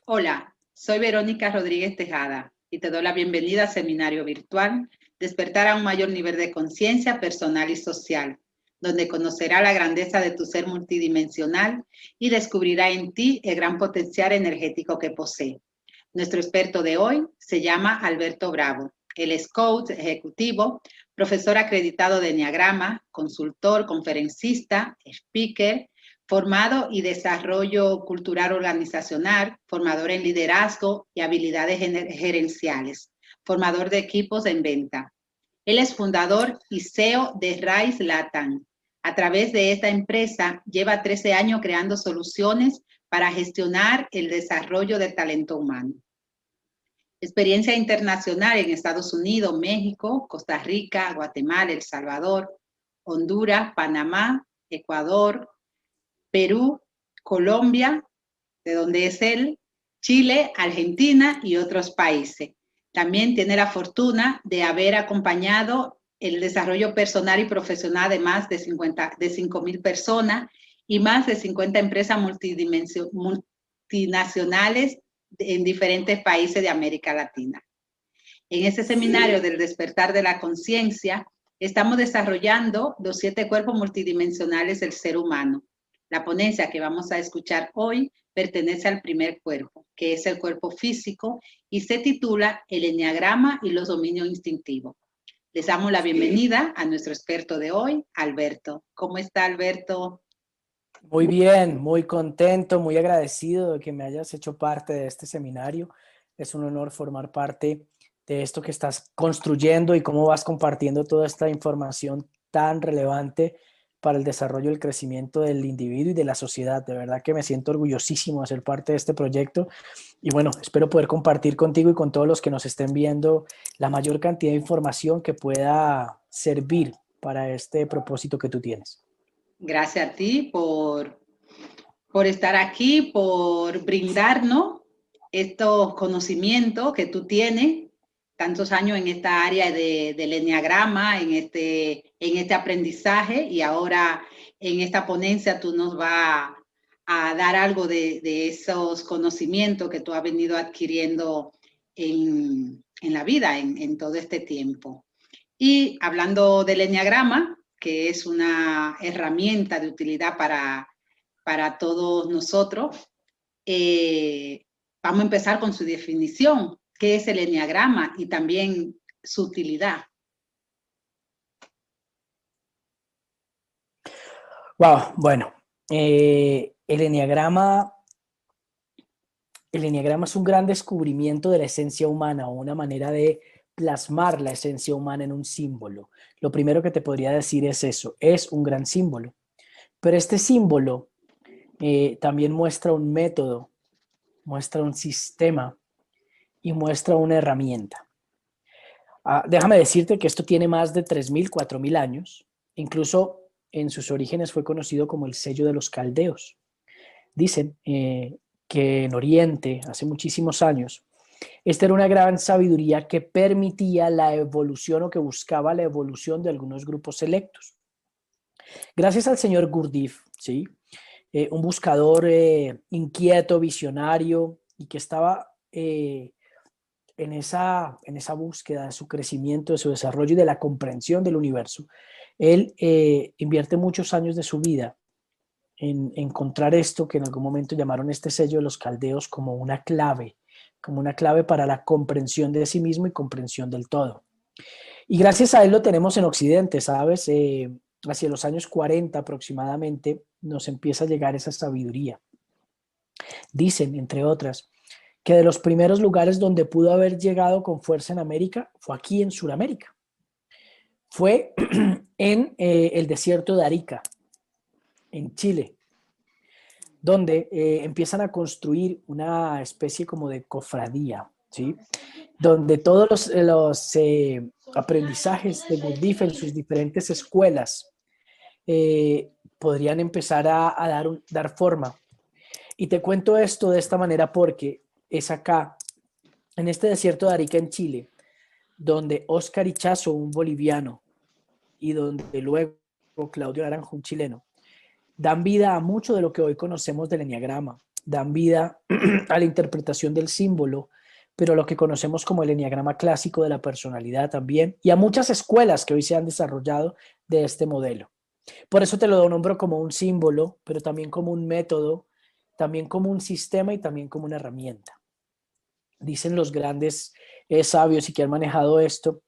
Hola, soy Verónica Rodríguez Tejada y te doy la bienvenida al seminario virtual Despertar a un mayor nivel de conciencia personal y social, donde conocerás la grandeza de tu ser multidimensional y descubrirás en ti el gran potencial energético que posee. Nuestro experto de hoy se llama Alberto Bravo. Él es coach ejecutivo, profesor acreditado de Enneagrama, consultor, conferencista, speaker, formado y desarrollo cultural organizacional, formador en liderazgo y habilidades gerenciales, formador de equipos en venta. Él es fundador y CEO de Rise Latam. A través de esta empresa lleva 13 años creando soluciones para gestionar el desarrollo del talento humano. Experiencia internacional en Estados Unidos, México, Costa Rica, Guatemala, El Salvador, Honduras, Panamá, Ecuador, Perú, Colombia, de donde es él, Chile, Argentina y otros países. También tiene la fortuna de haber acompañado el desarrollo personal y profesional de más de 5,000 personas y más de 50 empresas multinacionales en diferentes países de América Latina. En este seminario del despertar de la conciencia, estamos desarrollando los 7 cuerpos multidimensionales del ser humano. La ponencia que vamos a escuchar hoy pertenece al primer cuerpo, que es el cuerpo físico, y se titula El Enneagrama y los dominios instintivos. Les damos la bienvenida a nuestro experto de hoy, Alberto. ¿Cómo está, Alberto? Muy bien, muy contento, muy agradecido de que me hayas hecho parte de este seminario. Es un honor formar parte de esto que estás construyendo y cómo vas compartiendo toda esta información tan relevante para el desarrollo y el crecimiento del individuo y de la sociedad. De verdad que me siento orgullosísimo de ser parte de este proyecto y bueno, espero poder compartir contigo y con todos los que nos estén viendo la mayor cantidad de información que pueda servir para este propósito que tú tienes. Gracias a ti por estar aquí, por brindarnos estos conocimientos que tú tienes, tantos años en esta área del enneagrama, en este aprendizaje, y ahora en esta ponencia tú nos vas a dar algo de esos conocimientos que tú has venido adquiriendo en la vida, en todo este tiempo. Y hablando del enneagrama, que es una herramienta de utilidad para todos nosotros, vamos a empezar con su definición. ¿Qué es el enneagrama? Y también su utilidad. Wow, bueno, el enneagrama es un gran descubrimiento de la esencia humana o una manera de plasmar la esencia humana en un símbolo. Lo primero que te podría decir es eso, es un gran símbolo. Pero este símbolo también muestra un método, muestra un sistema y muestra una herramienta. Déjame decirte que esto tiene más de 3.000, 4.000 años. Incluso en sus orígenes fue conocido como el sello de los caldeos. Dicen que en Oriente, hace muchísimos años, esta era una gran sabiduría que permitía la evolución o que buscaba la evolución de algunos grupos selectos. Gracias al señor Gurdjieff, ¿sí? Un buscador inquieto, visionario y que estaba en esa búsqueda de su crecimiento, de su desarrollo y de la comprensión del universo. Él invierte muchos años de su vida en encontrar esto que en algún momento llamaron este sello de los caldeos como una clave para la comprensión de sí mismo y comprensión del todo. Y gracias a él lo tenemos en Occidente, ¿sabes? Hacia los años 40 aproximadamente nos empieza a llegar esa sabiduría. Dicen, entre otras, que de los primeros lugares donde pudo haber llegado con fuerza en América fue aquí en Sudamérica. Fue en el desierto de Arica, en Chile, donde empiezan a construir una especie como de cofradía, ¿sí? Donde todos los aprendizajes de Gurdjieff en sus diferentes escuelas podrían empezar a dar forma. Y te cuento esto de esta manera porque es acá, en este desierto de Arica, en Chile, donde Óscar Ichazo, un boliviano, y donde luego Claudio Naranjo, un chileno, dan vida a mucho de lo que hoy conocemos del enneagrama. dan vida a la interpretación del símbolo, pero lo que conocemos como el eneagrama clásico de la personalidad también, y a muchas escuelas que hoy se han desarrollado de este modelo. Por eso te lo nombro como un símbolo, pero también como un método, también como un sistema y también como una herramienta. Dicen los grandes sabios y que han manejado esto,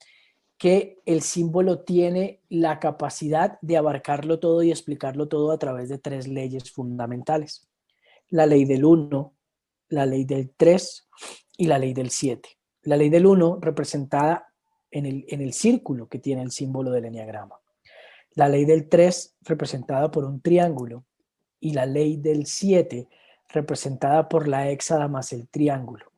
que el símbolo tiene la capacidad de abarcarlo todo y explicarlo todo a través de 3 leyes fundamentales. La ley del 1, la ley del 3 y la ley del 7. La ley del 1 representada en el círculo que tiene el símbolo del eneagrama. La ley del 3 representada por un triángulo y la ley del 7 representada por la hexada más el triángulo.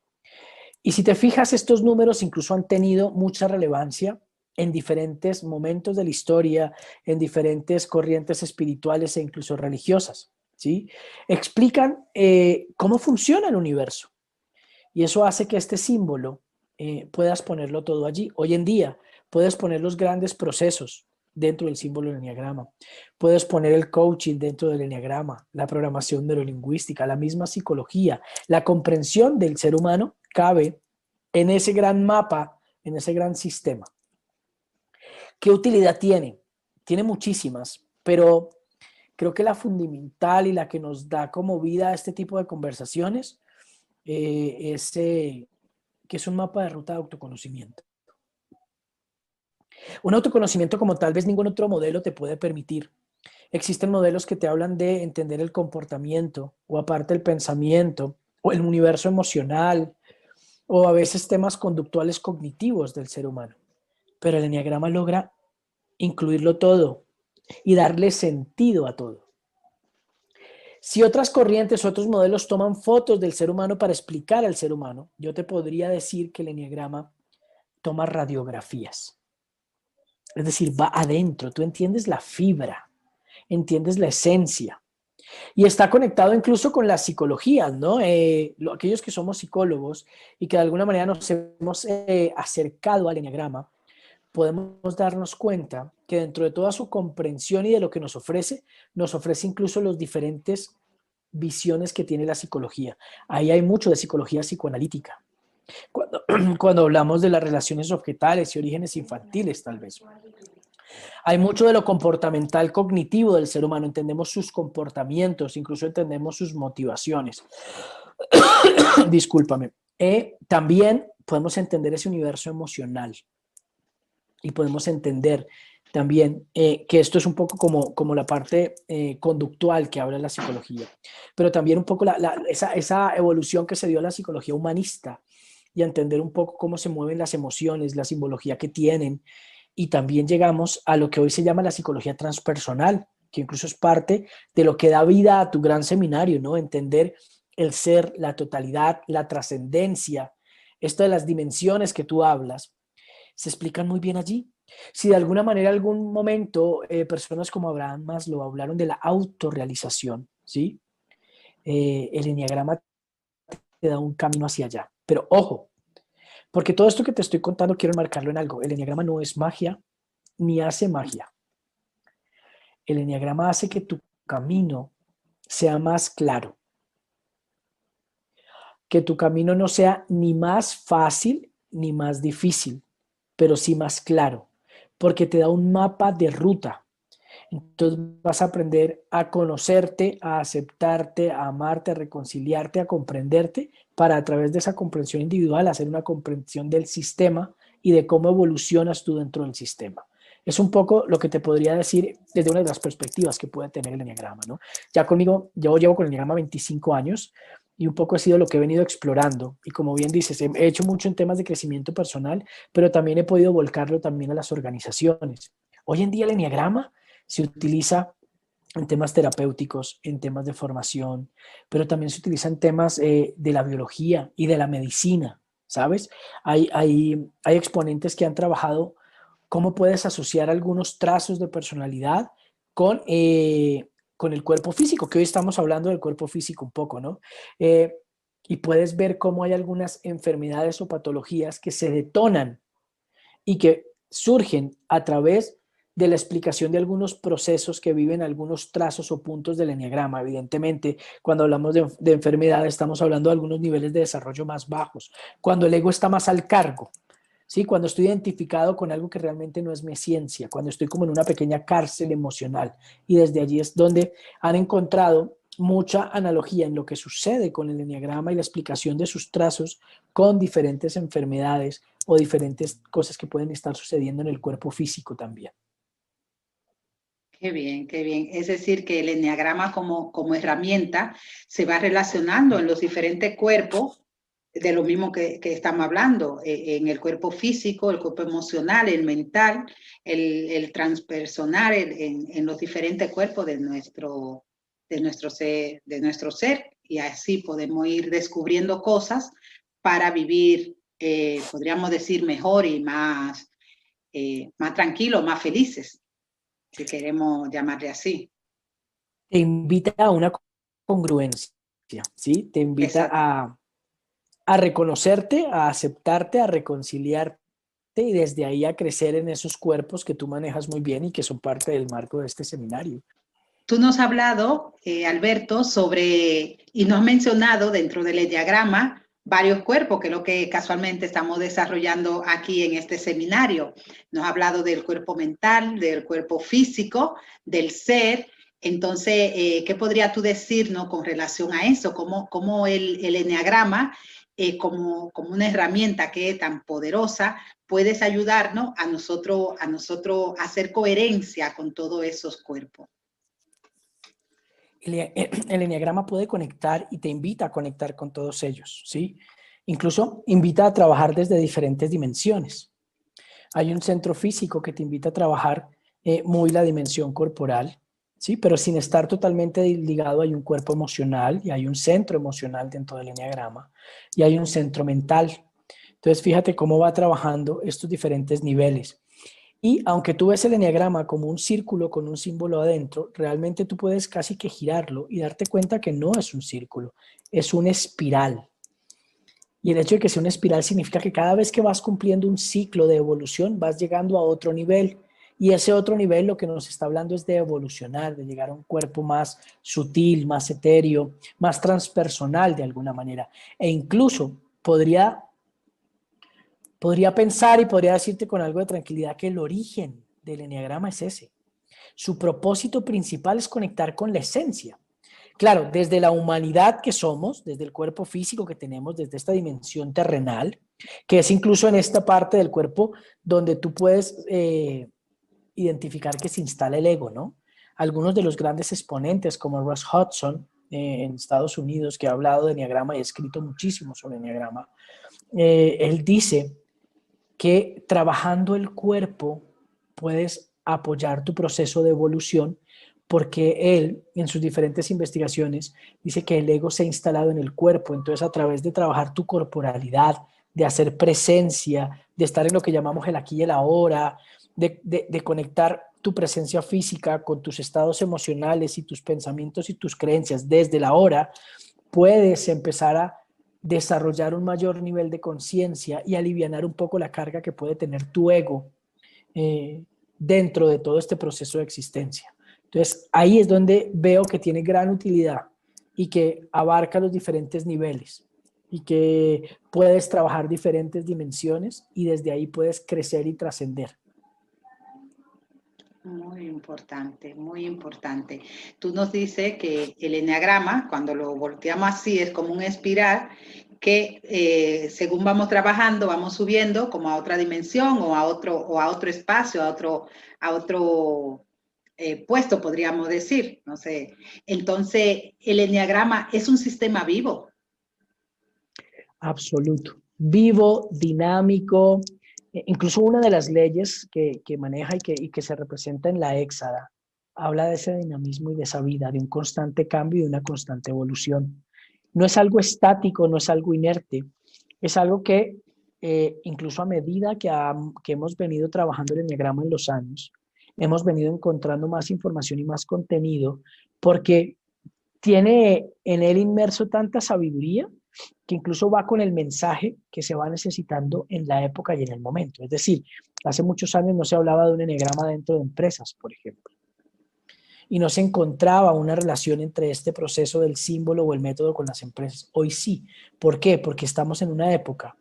Y si te fijas, estos números incluso han tenido mucha relevancia en diferentes momentos de la historia, en diferentes corrientes espirituales e incluso religiosas, ¿sí? Explican cómo funciona el universo. Y eso hace que este símbolo puedas ponerlo todo allí. Hoy en día puedes poner los grandes procesos dentro del símbolo del eneagrama. Puedes poner el coaching dentro del eneagrama, la programación neurolingüística, la misma psicología, la comprensión del ser humano cabe en ese gran mapa, en ese gran sistema. ¿Qué utilidad tiene? Tiene muchísimas, pero creo que la fundamental y la que nos da como vida a este tipo de conversaciones es que es un mapa de ruta de autoconocimiento. Un autoconocimiento como tal vez ningún otro modelo te puede permitir. Existen modelos que te hablan de entender el comportamiento o aparte el pensamiento o el universo emocional o a veces temas conductuales cognitivos del ser humano. Pero el eneagrama logra incluirlo todo y darle sentido a todo. Si otras corrientes, otros modelos toman fotos del ser humano para explicar al ser humano, yo te podría decir que el eneagrama toma radiografías. Es decir, va adentro, tú entiendes la fibra, entiendes la esencia. Y está conectado incluso con la psicología, ¿no? Aquellos que somos psicólogos y que de alguna manera nos hemos acercado al eneagrama, podemos darnos cuenta que dentro de toda su comprensión y de lo que nos ofrece incluso los diferentes visiones que tiene la psicología. Ahí hay mucho de psicología psicoanalítica. Cuando hablamos de las relaciones objetales y orígenes infantiles, tal vez. Hay mucho de lo comportamental cognitivo del ser humano, entendemos sus comportamientos, incluso entendemos sus motivaciones. Discúlpame. También podemos entender ese universo emocional y podemos entender también que esto es un poco como la parte conductual que habla la psicología, pero también un poco esa evolución que se dio a la psicología humanista y a entender un poco cómo se mueven las emociones, la simbología que tienen. Y también llegamos a lo que hoy se llama la psicología transpersonal, que incluso es parte de lo que da vida a tu gran seminario, ¿no? Entender el ser, la totalidad, la trascendencia, esto de las dimensiones que tú hablas, se explican muy bien allí. Si de alguna manera, algún momento, personas como Abraham Maslow hablaron de la autorrealización, ¿sí? El eneagrama te da un camino hacia allá. Pero ojo, porque todo esto que te estoy contando quiero enmarcarlo en algo. El eneagrama no es magia, ni hace magia. El eneagrama hace que tu camino sea más claro. Que tu camino no sea ni más fácil ni más difícil, pero sí más claro, porque te da un mapa de ruta. Entonces vas a aprender a conocerte, a aceptarte, a amarte, a reconciliarte, a comprenderte, para a través de esa comprensión individual hacer una comprensión del sistema y de cómo evolucionas tú dentro del sistema. Es un poco lo que te podría decir desde una de las perspectivas que puede tener el eneagrama, ¿no? Ya conmigo, yo llevo con el eneagrama 25 años y un poco ha sido lo que he venido explorando. Y como bien dices, he hecho mucho en temas de crecimiento personal, pero también he podido volcarlo también a las organizaciones. Hoy en día el eneagrama se utiliza en temas terapéuticos, en temas de formación, pero también se utiliza en temas de la biología y de la medicina, ¿sabes? Hay exponentes que han trabajado cómo puedes asociar algunos trazos de personalidad con el cuerpo físico, que hoy estamos hablando del cuerpo físico un poco, ¿no? Y puedes ver cómo hay algunas enfermedades o patologías que se detonan y que surgen a través de la explicación de algunos procesos que viven algunos trazos o puntos del eneagrama. Evidentemente, cuando hablamos de enfermedad, estamos hablando de algunos niveles de desarrollo más bajos, cuando el ego está más al cargo, ¿sí? Cuando estoy identificado con algo que realmente no es mi esencia, cuando estoy como en una pequeña cárcel emocional, y desde allí es donde han encontrado mucha analogía en lo que sucede con el eneagrama y la explicación de sus trazos con diferentes enfermedades o diferentes cosas que pueden estar sucediendo en el cuerpo físico también. Qué bien, qué bien. Es decir, que el eneagrama como herramienta se va relacionando en los diferentes cuerpos de lo mismo que estamos hablando, en el cuerpo físico, el cuerpo emocional, el mental, el transpersonal, en los diferentes cuerpos de nuestro ser, y así podemos ir descubriendo cosas para vivir, podríamos decir, mejor y más tranquilos, más felices, si queremos llamarle así. Te invita a una congruencia, ¿sí? Te invita Exacto. a reconocerte, a aceptarte, a reconciliarte y desde ahí a crecer en esos cuerpos que tú manejas muy bien y que son parte del marco de este seminario. Tú nos has hablado, Alberto, y nos has mencionado dentro del diagrama varios cuerpos, que es lo que casualmente estamos desarrollando aquí en este seminario. Nos has hablado del cuerpo mental, del cuerpo físico, del ser. Entonces, ¿qué podrías tú decirnos con relación a eso? ¿Cómo el enneagrama, como una herramienta que es tan poderosa, puedes ayudarnos a nosotros a hacer coherencia con todos esos cuerpos? El eneagrama puede conectar y te invita a conectar con todos ellos, ¿sí? Incluso invita a trabajar desde diferentes dimensiones. Hay un centro físico que te invita a trabajar muy la dimensión corporal, ¿sí? Pero sin estar totalmente ligado. Hay un cuerpo emocional y hay un centro emocional dentro del eneagrama y hay un centro mental. Entonces, fíjate cómo va trabajando estos diferentes niveles. Y aunque tú ves el eneagrama como un círculo con un símbolo adentro, realmente tú puedes casi que girarlo y darte cuenta que no es un círculo, es una espiral. Y el hecho de que sea una espiral significa que cada vez que vas cumpliendo un ciclo de evolución, vas llegando a otro nivel. Y ese otro nivel lo que nos está hablando es de evolucionar, de llegar a un cuerpo más sutil, más etéreo, más transpersonal de alguna manera. E incluso podría pensar y podría decirte con algo de tranquilidad que el origen del eneagrama es ese. Su propósito principal es conectar con la esencia. Claro, desde la humanidad que somos, desde el cuerpo físico que tenemos, desde esta dimensión terrenal, que es incluso en esta parte del cuerpo donde tú puedes identificar que se instala el ego, ¿no? Algunos de los grandes exponentes como Russ Hudson en Estados Unidos, que ha hablado de eneagrama y ha escrito muchísimo sobre eneagrama, él dice que trabajando el cuerpo puedes apoyar tu proceso de evolución, porque él, en sus diferentes investigaciones, dice que el ego se ha instalado en el cuerpo. Entonces, a través de trabajar tu corporalidad, de hacer presencia, de estar en lo que llamamos el aquí y el ahora, de conectar tu presencia física con tus estados emocionales y tus pensamientos y tus creencias desde la hora, puedes empezar a desarrollar un mayor nivel de conciencia y alivianar un poco la carga que puede tener tu ego dentro de todo este proceso de existencia. Entonces, ahí es donde veo que tiene gran utilidad y que abarca los diferentes niveles y que puedes trabajar diferentes dimensiones y desde ahí puedes crecer y trascender. Muy importante, muy importante. Tú nos dices que el eneagrama, cuando lo volteamos así, es como una espiral que según vamos trabajando, vamos subiendo como a otra dimensión o a otro espacio, a otro puesto, podríamos decir. No sé. Entonces, el eneagrama es un sistema vivo. Absoluto. Vivo, dinámico. Incluso una de las leyes que maneja y que se representa en la Éxada habla de ese dinamismo y de esa vida, de un constante cambio y de una constante evolución. No es algo estático, no es algo inerte, es algo que incluso a medida que hemos venido trabajando el enneagrama en los años, hemos venido encontrando más información y más contenido porque tiene en él inmerso tanta sabiduría que incluso va con el mensaje que se va necesitando en la época y en el momento. Es decir, hace muchos años no se hablaba de un eneagrama dentro de empresas, por ejemplo, y no se encontraba una relación entre este proceso del símbolo o el método con las empresas. Hoy sí. ¿Por qué? Porque estamos en una época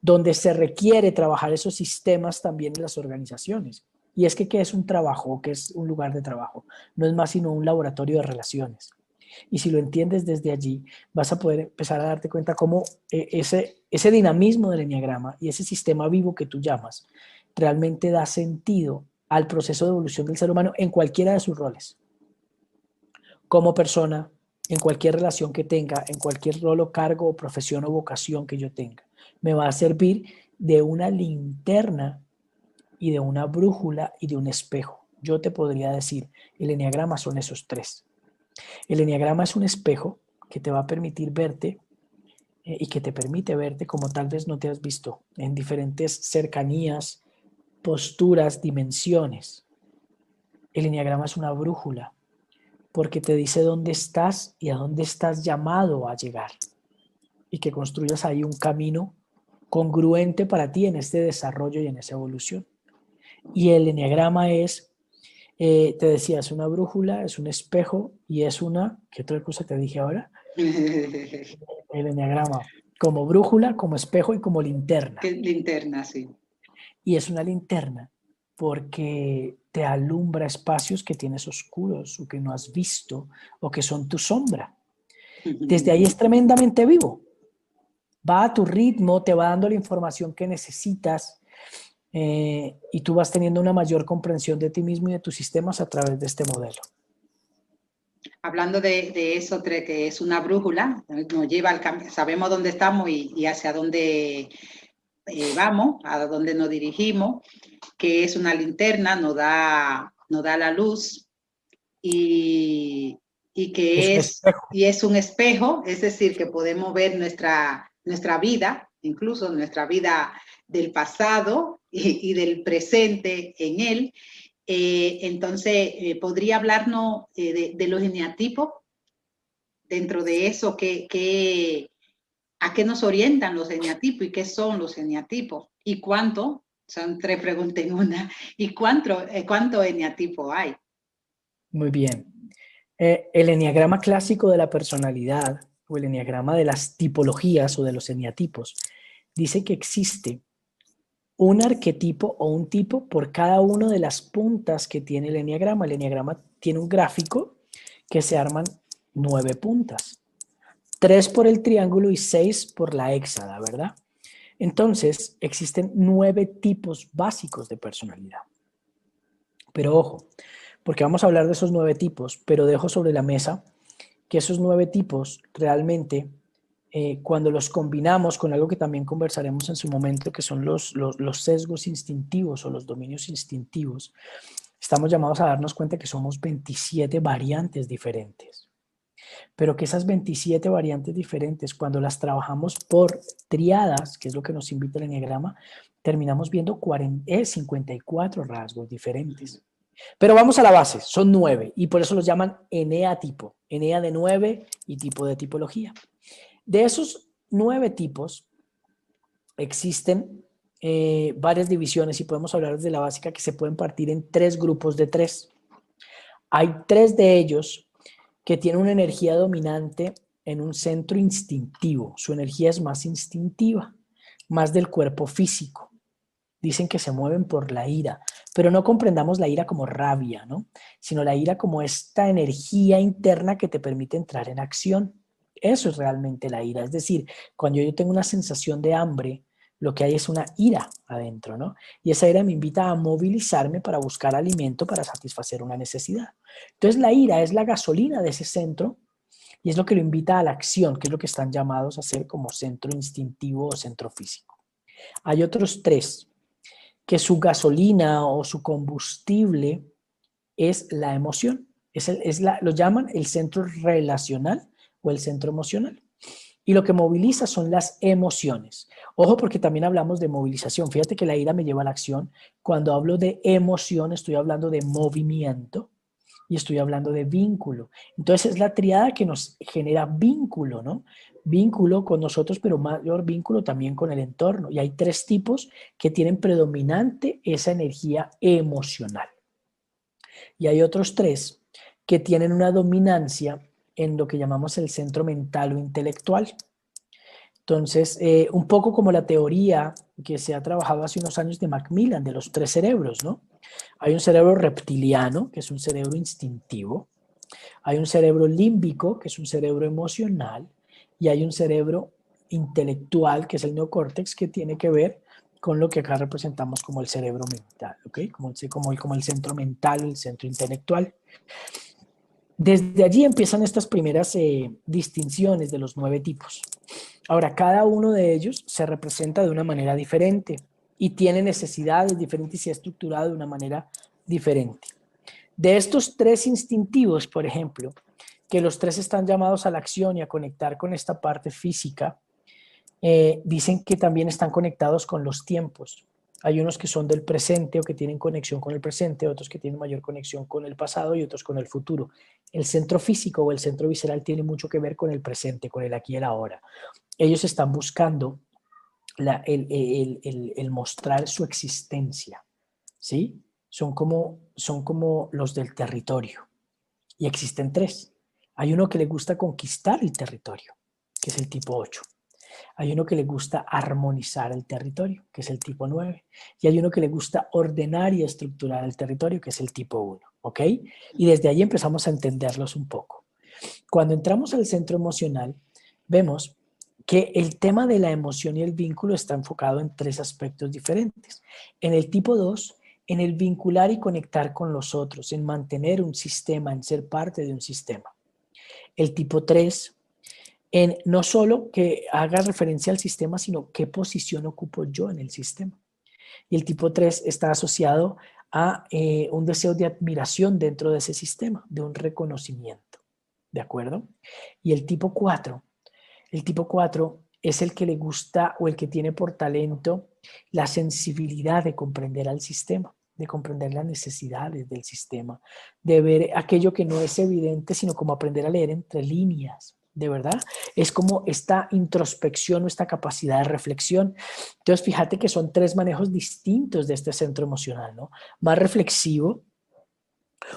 donde se requiere trabajar esos sistemas también en las organizaciones. Y es que, ¿qué es un trabajo? ¿Qué es un lugar de trabajo? No es más sino un laboratorio de relaciones. Y si lo entiendes desde allí, vas a poder empezar a darte cuenta cómo ese dinamismo del eneagrama y ese sistema vivo que tú llamas realmente da sentido al proceso de evolución del ser humano en cualquiera de sus roles. Como persona, en cualquier relación que tenga, en cualquier rol o cargo o profesión o vocación que yo tenga. Me va a servir de una linterna y de una brújula y de un espejo. Yo te podría decir, el eneagrama son esos tres. El eneagrama es un espejo que te va a permitir verte y que te permite verte como tal vez no te has visto, en diferentes cercanías, posturas, dimensiones. El eneagrama es una brújula porque te dice dónde estás y a dónde estás llamado a llegar y que construyas ahí un camino congruente para ti en este desarrollo y en esa evolución. Y el eneagrama es, te decía, es una brújula, es un espejo y es una, ¿qué otra cosa te dije ahora? El eneagrama, como brújula, como espejo y como linterna. Linterna, sí. Y es una linterna porque te alumbra espacios que tienes oscuros o que no has visto o que son tu sombra. Desde ahí es tremendamente vivo. Va a tu ritmo, te va dando la información que necesitas y tú vas teniendo una mayor comprensión de ti mismo y de tus sistemas a través de este modelo. Hablando de eso, que es una brújula, nos lleva al cambio, sabemos dónde estamos y hacia dónde vamos, a dónde nos dirigimos, que es una linterna, nos da la luz y que es un espejo, es decir, que podemos ver nuestra vida, incluso nuestra vida del pasado y del presente en él. Entonces, ¿podría hablarnos de los eneatipos? Dentro de eso, ¿a qué nos orientan los eneatipos y qué son los eneatipos? ¿Y cuánto? Son tres preguntas en una. ¿Y cuánto eneatipo hay? Muy bien. El eneagrama clásico de la personalidad o el eneagrama de las tipologías o de los eneatipos dice que existe un arquetipo o un tipo por cada una de las puntas que tiene el eneagrama. El eneagrama tiene un gráfico que se arman 9 puntas. 3 por el triángulo y 6 por la héxada, ¿verdad? Entonces, existen 9 tipos básicos de personalidad. Pero ojo, porque vamos a hablar de esos 9 tipos, pero dejo sobre la mesa que esos 9 tipos realmente, cuando los combinamos con algo que también conversaremos en su momento, que son los sesgos instintivos o los dominios instintivos, estamos llamados a darnos cuenta que somos 27 variantes diferentes. Pero que esas 27 variantes diferentes, cuando las trabajamos por triadas, que es lo que nos invita el eneagrama, terminamos viendo 54 rasgos diferentes. Pero vamos a la base, son 9 y por eso los llaman eneatipo, enea de 9 y tipo de tipología. De esos 9 tipos existen varias divisiones y podemos hablar desde la básica que se pueden partir en 3 grupos de 3. Hay 3 de ellos que tienen una energía dominante en un centro instintivo. Su energía es más instintiva, más del cuerpo físico. Dicen que se mueven por la ira, pero no comprendamos la ira como rabia, ¿no? Sino la ira como esta energía interna que te permite entrar en acción. Eso es realmente la ira. Es decir, cuando yo tengo una sensación de hambre, lo que hay es una ira adentro, ¿no? Y esa ira me invita a movilizarme para buscar alimento para satisfacer una necesidad. Entonces la ira es la gasolina de ese centro y es lo que lo invita a la acción, que es lo que están llamados a ser como centro instintivo o centro físico. Hay otros 3 que su gasolina o su combustible es la emoción. Lo llaman el centro relacional o el centro emocional. Y lo que moviliza son las emociones. Ojo, porque también hablamos de movilización. Fíjate que la ira me lleva a la acción. Cuando hablo de emoción, estoy hablando de movimiento. y estoy hablando de vínculo. Entonces es la triada que nos genera vínculo, ¿no? Vínculo con nosotros, pero mayor vínculo también con el entorno. Y hay 3 tipos que tienen predominante esa energía emocional. Y hay otros 3 que tienen una dominancia en lo que llamamos el centro mental o intelectual. Entonces, un poco como la teoría que se ha trabajado hace unos años de Macmillan, de los 3 cerebros, ¿no? Hay un cerebro reptiliano, que es un cerebro instintivo. Hay un cerebro límbico, que es un cerebro emocional. Y hay un cerebro intelectual, que es el neocórtex, que tiene que ver con lo que acá representamos como el cerebro mental, ¿ok? Como el centro mental, el centro intelectual. Desde allí empiezan estas primeras distinciones de los 9 tipos. Ahora, cada uno de ellos se representa de una manera diferente y tiene necesidades diferentes y se ha estructurado de una manera diferente. De estos 3 instintivos, por ejemplo, que los 3 están llamados a la acción y a conectar con esta parte física, dicen que también están conectados con los tiempos. Hay unos que son del presente o que tienen conexión con el presente, otros que tienen mayor conexión con el pasado y otros con el futuro. El centro físico o el centro visceral tiene mucho que ver con el presente, con el aquí y el ahora. Ellos están buscando el mostrar su existencia, ¿sí? Son como los del territorio. Y existen 3. Hay uno que le gusta conquistar el territorio, que es el tipo 8. Hay uno que le gusta armonizar el territorio, que es el tipo 9. Y hay uno que le gusta ordenar y estructurar el territorio, que es el tipo 1. ¿Ok? Y desde ahí empezamos a entenderlos un poco. Cuando entramos al centro emocional, vemos que el tema de la emoción y el vínculo está enfocado en 3 aspectos diferentes. En el tipo 2, en el vincular y conectar con los otros, en mantener un sistema, en ser parte de un sistema. El tipo 3, en no solo que haga referencia al sistema, sino qué posición ocupo yo en el sistema. Y el tipo 3 está asociado a un deseo de admiración dentro de ese sistema, de un reconocimiento. ¿De acuerdo? Y el tipo 4 es el que le gusta o el que tiene por talento la sensibilidad de comprender al sistema, de comprender las necesidades del sistema, de ver aquello que no es evidente, sino como aprender a leer entre líneas. De verdad, es como esta introspección o esta capacidad de reflexión. Entonces, fíjate que son 3 manejos distintos de este centro emocional, ¿no? Más reflexivo,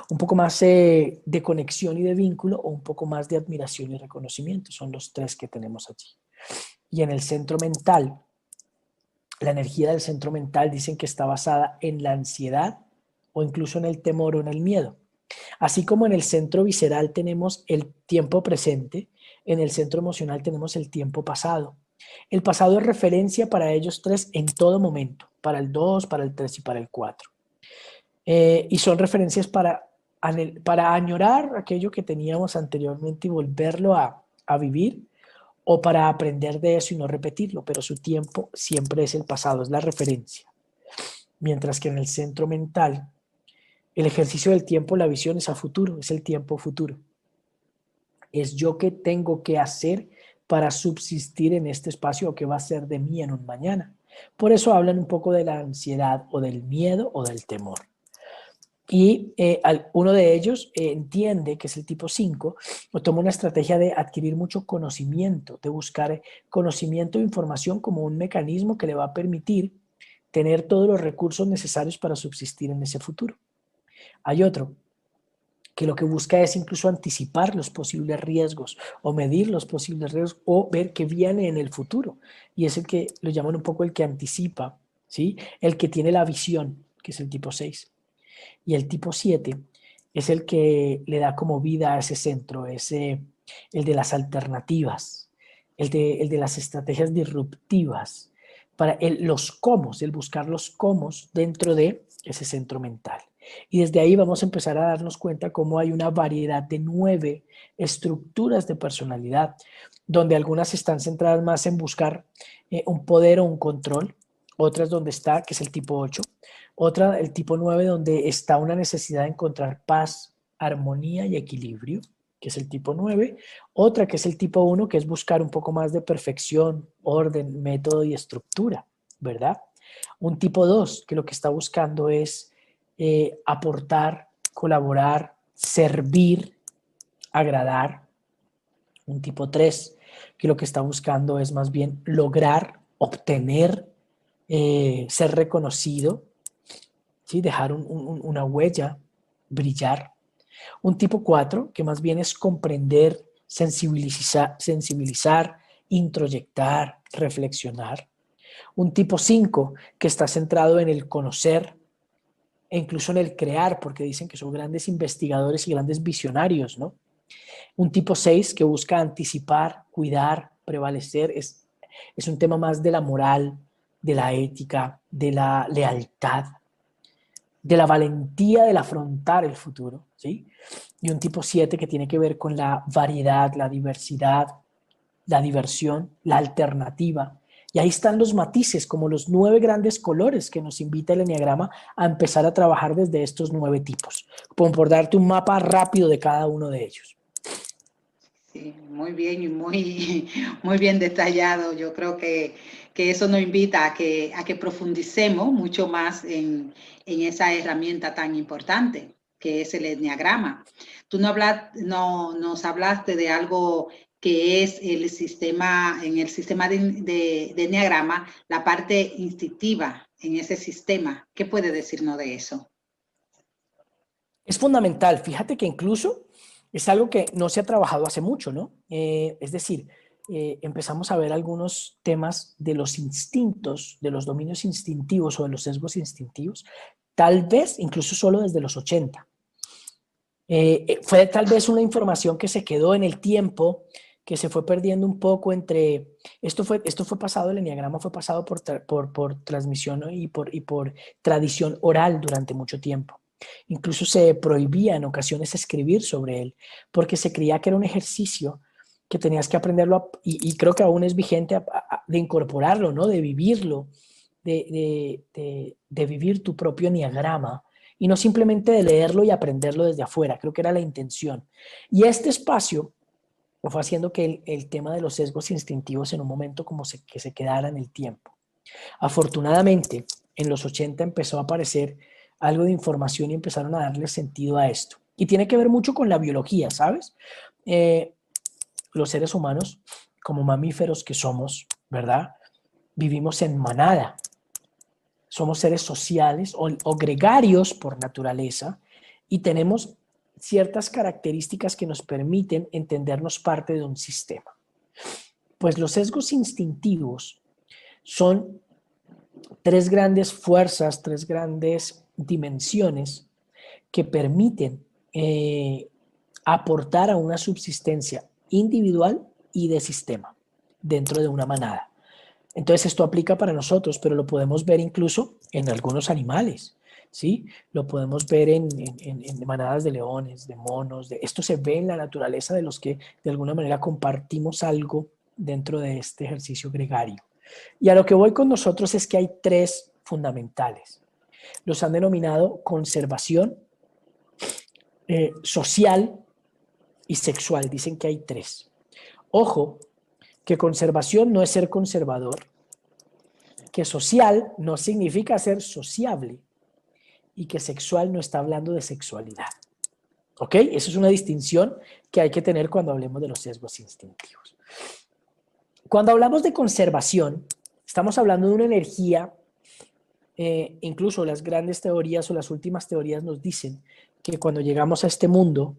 un poco más de conexión y de vínculo o un poco más de admiración y reconocimiento. Son los 3 que tenemos allí. Y en el centro mental, la energía del centro mental dicen que está basada en la ansiedad o incluso en el temor o en el miedo. Así como en el centro visceral tenemos el tiempo presente, en el centro emocional tenemos el tiempo pasado. El pasado es referencia para ellos 3 en todo momento, para el 2, para el 3 y para el 4. Y son referencias para añorar aquello que teníamos anteriormente y volverlo a vivir, o para aprender de eso y no repetirlo, pero su tiempo siempre es el pasado, es la referencia. Mientras que en el centro mental, el ejercicio del tiempo, la visión es a futuro, es el tiempo futuro. Es yo qué tengo que hacer para subsistir en este espacio o qué va a ser de mí en un mañana. Por eso hablan un poco de la ansiedad o del miedo o del temor. Y uno de ellos entiende, que es el tipo 5, o toma una estrategia de adquirir mucho conocimiento, de buscar conocimiento e información como un mecanismo que le va a permitir tener todos los recursos necesarios para subsistir en ese futuro. Hay otro que lo que busca es incluso anticipar los posibles riesgos o medir los posibles riesgos o ver qué viene en el futuro. Y es el que lo llaman un poco el que anticipa, ¿sí? El que tiene la visión, que es el tipo 6. Y el tipo 7 es el que le da como vida a ese centro, el de las alternativas, el de las estrategias disruptivas, para los cómo, el buscar los cómo dentro de ese centro mental. Y desde ahí vamos a empezar a darnos cuenta cómo hay una variedad de 9 estructuras de personalidad, donde algunas están centradas más en buscar un poder o un control, otras donde está, que es el tipo 8, otra, el tipo 9, donde está una necesidad de encontrar paz, armonía y equilibrio, que es el tipo 9. Otra, que es el tipo 1, que es buscar un poco más de perfección, orden, método y estructura, ¿verdad? Un tipo 2, que lo que está buscando es aportar, colaborar, servir, agradar. Un tipo 3, que lo que está buscando es más bien lograr, obtener, ser reconocido, ¿sí? Dejar una huella, brillar. Un tipo 4, que más bien es comprender, sensibilizar, introyectar, reflexionar. Un tipo 5, que está centrado en el conocer e incluso en el crear, porque dicen que son grandes investigadores y grandes visionarios, ¿no? Un tipo 6, que busca anticipar, cuidar, prevalecer, es un tema más de la moral, de la ética, de la lealtad, de la valentía del afrontar el futuro, ¿sí? Y un tipo 7, que tiene que ver con la variedad, la diversidad, la diversión, la alternativa. Y ahí están los matices, como los 9 grandes colores que nos invita el eneagrama a empezar a trabajar desde estos 9 tipos, como por darte un mapa rápido de cada uno de ellos. Sí, muy bien y muy bien detallado. Yo creo que eso nos invita a que profundicemos mucho más en esa herramienta tan importante que es el eneagrama. Tú nos hablaste de algo que es el sistema, en el sistema de eneagrama, la parte instintiva en ese sistema. ¿Qué puede decirnos de eso? Es fundamental. Fíjate que incluso es algo que no se ha trabajado hace mucho, ¿no? Es decir, empezamos a ver algunos temas de los instintos, de los dominios instintivos o de los sesgos instintivos, tal vez incluso solo desde los 80. Fue tal vez una información que se quedó en el tiempo, que se fue perdiendo un poco entre... Esto fue pasado, el eneagrama fue pasado por transmisión, ¿no? y por tradición oral durante mucho tiempo. Incluso se prohibía en ocasiones escribir sobre él, porque se creía que era un ejercicio que tenías que aprenderlo, y creo que aún es vigente, de incorporarlo, ¿no? De vivirlo, de vivir tu propio eneagrama, y no simplemente de leerlo y aprenderlo desde afuera. Creo que era la intención. Y este espacio fue haciendo que el tema de los sesgos instintivos en un momento como que se quedara en el tiempo. Afortunadamente, en los 80 empezó a aparecer algo de información y empezaron a darle sentido a esto. Y tiene que ver mucho con la biología, ¿sabes? Los seres humanos, como mamíferos que somos, ¿verdad? Vivimos en manada. Somos seres sociales o gregarios por naturaleza, y tenemos ciertas características que nos permiten entendernos parte de un sistema. Pues los sesgos instintivos son 3 grandes fuerzas, 3 grandes dimensiones que permiten aportar a una subsistencia individual y de sistema dentro de una manada. Entonces esto aplica para nosotros, pero lo podemos ver incluso en algunos animales, ¿sí? Lo podemos ver en manadas de leones, de monos. Esto se ve en la naturaleza de los que de alguna manera compartimos algo dentro de este ejercicio gregario. Y a lo que voy con nosotros es que hay 3 fundamentales. Los han denominado conservación, social y sexual. Dicen que hay 3. Ojo, que conservación no es ser conservador, que social no significa ser sociable, y que sexual no está hablando de sexualidad. ¿Ok? Esa es una distinción que hay que tener cuando hablemos de los sesgos instintivos. Cuando hablamos de conservación, estamos hablando de una energía, incluso las grandes teorías o las últimas teorías nos dicen que cuando llegamos a este mundo,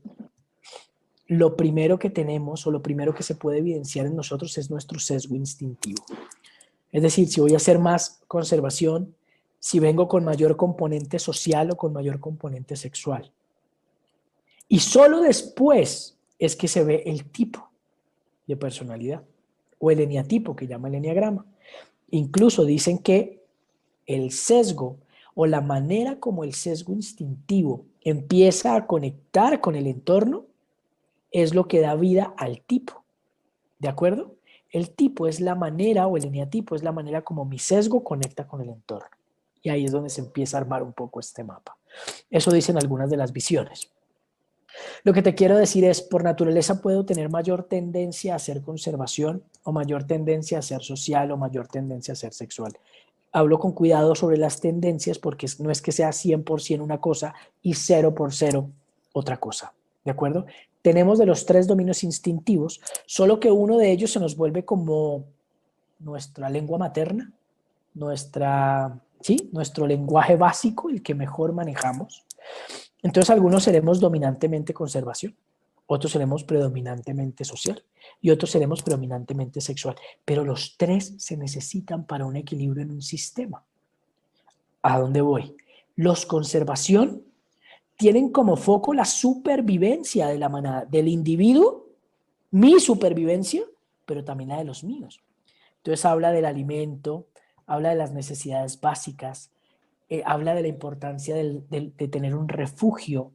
lo primero que tenemos o lo primero que se puede evidenciar en nosotros es nuestro sesgo instintivo. Es decir, si voy a hacer más conservación, si vengo con mayor componente social o con mayor componente sexual. Y solo después es que se ve el tipo de personalidad o el eneatipo que llama el eneagrama. Incluso dicen que el sesgo o la manera como el sesgo instintivo empieza a conectar con el entorno es lo que da vida al tipo. ¿De acuerdo? El tipo es la manera, o el eneatipo es la manera como mi sesgo conecta con el entorno. Y ahí es donde se empieza a armar un poco este mapa. Eso dicen algunas de las visiones. Lo que te quiero decir es, por naturaleza puedo tener mayor tendencia a hacer conservación, o mayor tendencia a ser social, o mayor tendencia a ser sexual. Hablo con cuidado sobre las tendencias porque no es que sea 100% una cosa y 0 por 0 otra cosa, ¿de acuerdo? Tenemos de los 3 dominios instintivos, solo que uno de ellos se nos vuelve como nuestra lengua materna, nuestro lenguaje básico, el que mejor manejamos. Entonces algunos seremos dominantemente conservación, otros seremos predominantemente social y otros seremos predominantemente sexual. Pero los 3 se necesitan para un equilibrio en un sistema. ¿A dónde voy? Los conservación tienen como foco la supervivencia de la manada, del individuo, mi supervivencia, pero también la de los míos. Entonces habla del alimento, habla de las necesidades básicas, habla de la importancia de tener un refugio,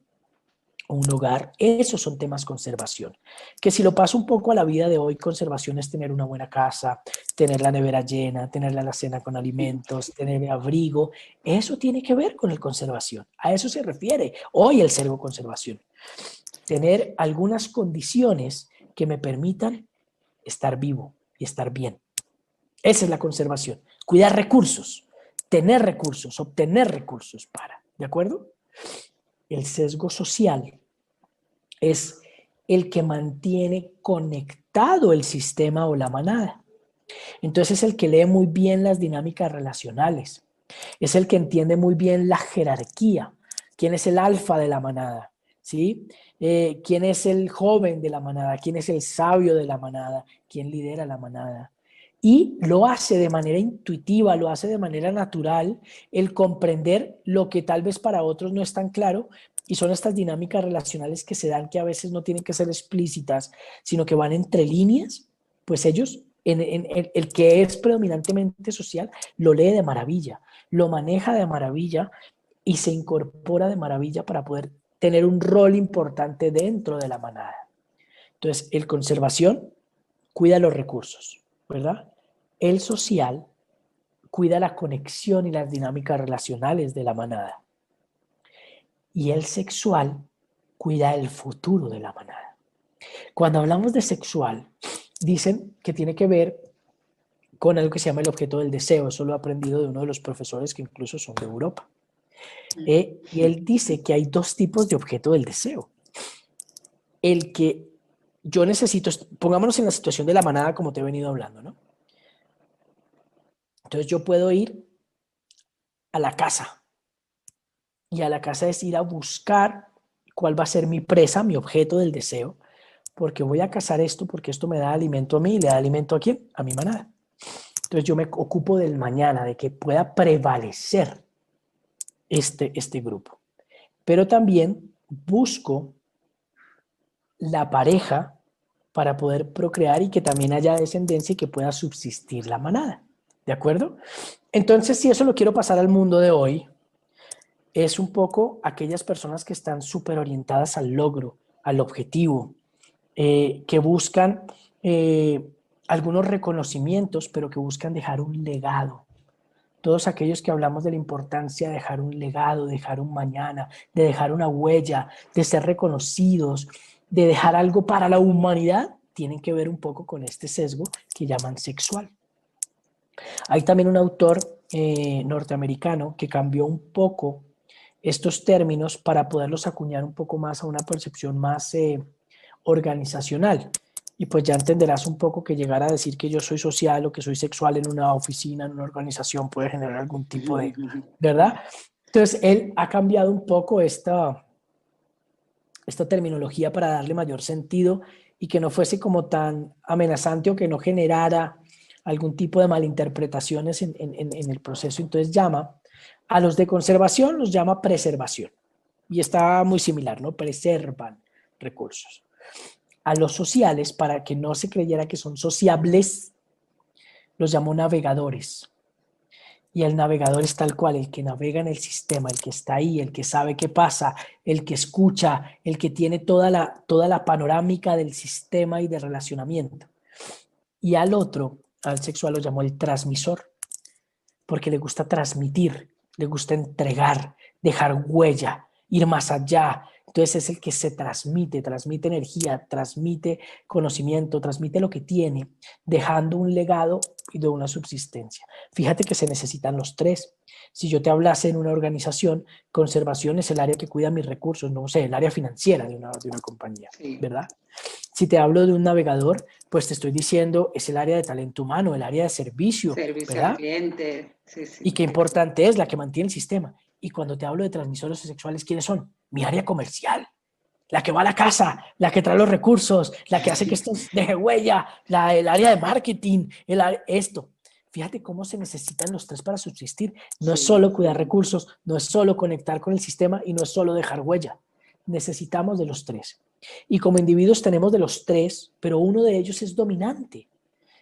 un hogar. Esos son temas conservación. Que si lo paso un poco a la vida de hoy, conservación es tener una buena casa, tener la nevera llena, tener la alacena con alimentos, tener abrigo. Eso tiene que ver con el conservación. A eso se refiere hoy el sergo conservación. Tener algunas condiciones que me permitan estar vivo y estar bien. Esa es la conservación. Cuidar recursos, tener recursos, obtener recursos para, ¿de acuerdo? El sesgo social es el que mantiene conectado el sistema o la manada. Entonces es el que lee muy bien las dinámicas relacionales, es el que entiende muy bien la jerarquía, quién es el alfa de la manada, ¿sí? Quién es el joven de la manada, quién es el sabio de la manada, quién lidera la manada. Y lo hace de manera intuitiva, lo hace de manera natural, el comprender lo que tal vez para otros no es tan claro, y son estas dinámicas relacionales que se dan, que a veces no tienen que ser explícitas, sino que van entre líneas. Pues ellos, el que es predominantemente social, lo lee de maravilla, lo maneja de maravilla y se incorpora de maravilla para poder tener un rol importante dentro de la manada. Entonces, el conservación cuida los recursos, ¿verdad? El social cuida la conexión y las dinámicas relacionales de la manada. Y el sexual cuida el futuro de la manada. Cuando hablamos de sexual, dicen que tiene que ver con algo que se llama el objeto del deseo. Eso lo he aprendido de uno de los profesores que incluso son de Europa. Y él dice que hay 2 tipos de objeto del deseo. El que yo necesito, pongámonos en la situación de la manada como te he venido hablando, ¿no? Entonces yo puedo ir a la casa, y a la casa es ir a buscar cuál va a ser mi presa, mi objeto del deseo, porque voy a cazar esto, porque esto me da alimento a mí, y le da alimento ¿a quién? A mi manada. Entonces yo me ocupo del mañana, de que pueda prevalecer este grupo. Pero también busco la pareja para poder procrear y que también haya descendencia y que pueda subsistir la manada. ¿De acuerdo? Entonces, si eso lo quiero pasar al mundo de hoy, es un poco aquellas personas que están súper orientadas al logro, al objetivo, que buscan algunos reconocimientos, pero que buscan dejar un legado. Todos aquellos que hablamos de la importancia de dejar un legado, de dejar un mañana, de dejar una huella, de ser reconocidos, de dejar algo para la humanidad, tienen que ver un poco con este sesgo que llaman sexual. Hay también un autor norteamericano que cambió un poco estos términos para poderlos acuñar un poco más a una percepción más organizacional. Y pues ya entenderás un poco que llegar a decir que yo soy social o que soy sexual en una oficina, en una organización, puede generar algún tipo de, ¿verdad? Entonces, él ha cambiado un poco esta terminología para darle mayor sentido y que no fuese como tan amenazante o que no generara algún tipo de malinterpretaciones en el proceso. Entonces llama a los de conservación, los llama preservación. Y está muy similar, ¿no? Preservan recursos. A los sociales, para que no se creyera que son sociables, los llamó navegadores. Y el navegador es tal cual, el que navega en el sistema, el que está ahí, el que sabe qué pasa, el que escucha, el que tiene toda la panorámica del sistema y de relacionamiento. Y al otro, al sexual, lo llamó el transmisor, porque le gusta transmitir, le gusta entregar, dejar huella, ir más allá, Entonces es el que se transmite energía, transmite conocimiento, transmite lo que tiene, dejando un legado y de una subsistencia. Fíjate que se necesitan los tres. Si yo te hablase en una organización, conservación es el área que cuida mis recursos, no sé, el área financiera de una compañía, Sí. ¿verdad? Si te hablo de un navegador, pues te estoy diciendo, es el área de talento humano, el área de servicio, Servicio ¿verdad? al cliente. Sí, sí. Y qué importante es la que mantiene el sistema. Y cuando te hablo de transmisores sexuales, ¿quiénes son? Mi área comercial, la que va a la casa, la que trae los recursos, la que hace que esto deje huella, el área de marketing, esto. Fíjate cómo se necesitan los tres para subsistir. No es Sí. solo cuidar recursos, no es solo conectar con el sistema y no es solo dejar huella. Necesitamos de los tres. Y como individuos tenemos de los tres, pero uno de ellos es dominante.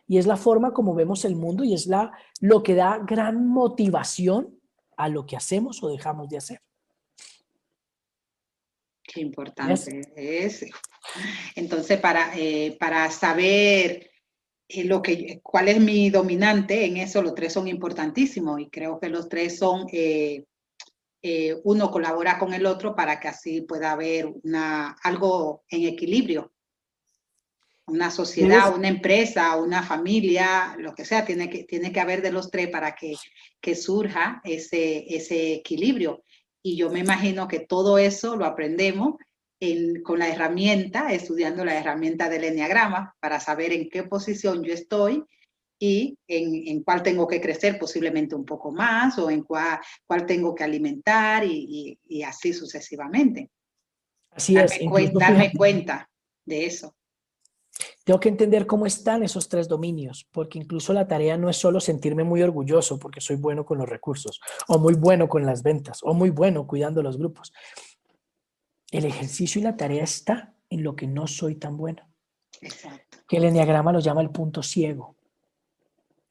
Y es la forma como vemos el mundo y es lo que da gran motivación a lo que hacemos o dejamos de hacer. Qué importante es. Entonces, para saber cuál es mi dominante, en eso los tres son importantísimos y creo que los tres son, uno colabora con el otro para que así pueda haber algo en equilibrio. Una sociedad, una empresa, una familia, lo que sea, tiene que haber de los tres para que surja ese equilibrio. Y yo me imagino que todo eso lo aprendemos con la herramienta, estudiando la herramienta del eneagrama para saber en qué posición yo estoy y en cuál tengo que crecer posiblemente un poco más o en cuál tengo que alimentar y así sucesivamente. Así es, incluso Darme cuenta de eso. Tengo que entender cómo están esos tres dominios, porque incluso la tarea no es solo sentirme muy orgulloso porque soy bueno con los recursos, o muy bueno con las ventas, o muy bueno cuidando los grupos. El ejercicio y la tarea está en lo que no soy tan bueno. Exacto. Que el eneagrama lo llama el punto ciego,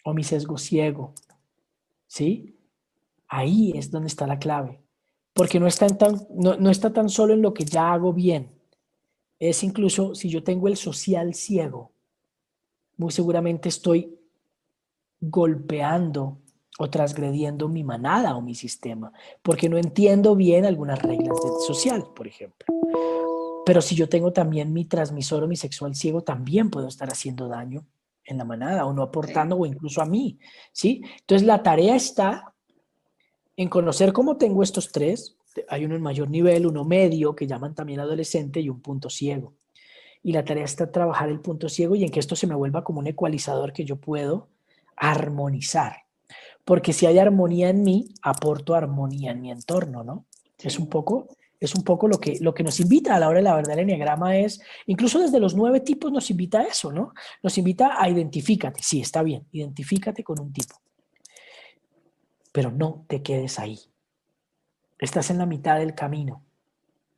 o mi sesgo ciego. ¿Sí? Ahí es donde está la clave. Porque no está tan solo en lo que ya hago bien. Es incluso si yo tengo el social ciego, muy seguramente estoy golpeando o transgrediendo mi manada o mi sistema, porque no entiendo bien algunas reglas social, por ejemplo. Pero si yo tengo también mi transmisor o mi sexual ciego, también puedo estar haciendo daño en la manada o no aportando o incluso a mí, ¿sí? Entonces la tarea está en conocer cómo tengo estos tres. Hay uno en mayor nivel, uno medio, que llaman también adolescente, y un punto ciego. Y la tarea está en trabajar el punto ciego y en que esto se me vuelva como un ecualizador que yo puedo armonizar. Porque si hay armonía en mí, aporto armonía en mi entorno, ¿no? Sí. Es un poco lo que nos invita a la hora de la verdad el eneagrama es, incluso desde los 9 tipos nos invita a eso, ¿no? Nos invita a identifícate, sí, está bien, identifícate con un tipo. Pero no te quedes ahí. Estás en la mitad del camino.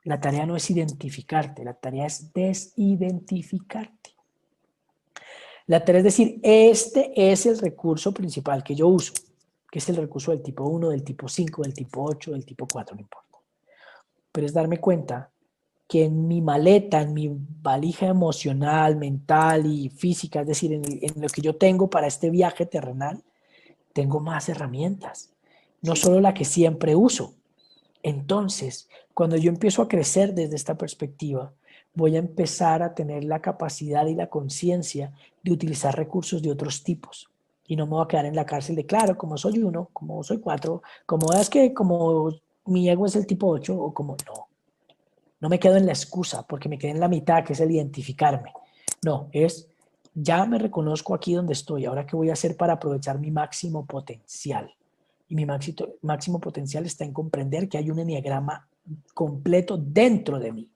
La tarea no es identificarte, la tarea es desidentificarte. La tarea es decir, este es el recurso principal que yo uso, que es el recurso del tipo 1, del tipo 5, del tipo 8, del tipo 4, no importa. Pero es darme cuenta que en mi maleta, en mi valija emocional, mental y física, es decir, en lo que yo tengo para este viaje terrenal, tengo más herramientas, no solo la que siempre uso. Entonces, cuando yo empiezo a crecer desde esta perspectiva, voy a empezar a tener la capacidad y la conciencia de utilizar recursos de otros tipos. Y no me voy a quedar en la cárcel de, claro, como soy 1, como soy 4, como es que como mi ego es el tipo 8 o como no. No me quedo en la excusa porque me quedé en la mitad, que es el identificarme. No, es ya me reconozco aquí donde estoy. Ahora, ¿qué voy a hacer para aprovechar mi máximo potencial? Y mi máximo potencial está en comprender que hay un eneagrama completo dentro de mí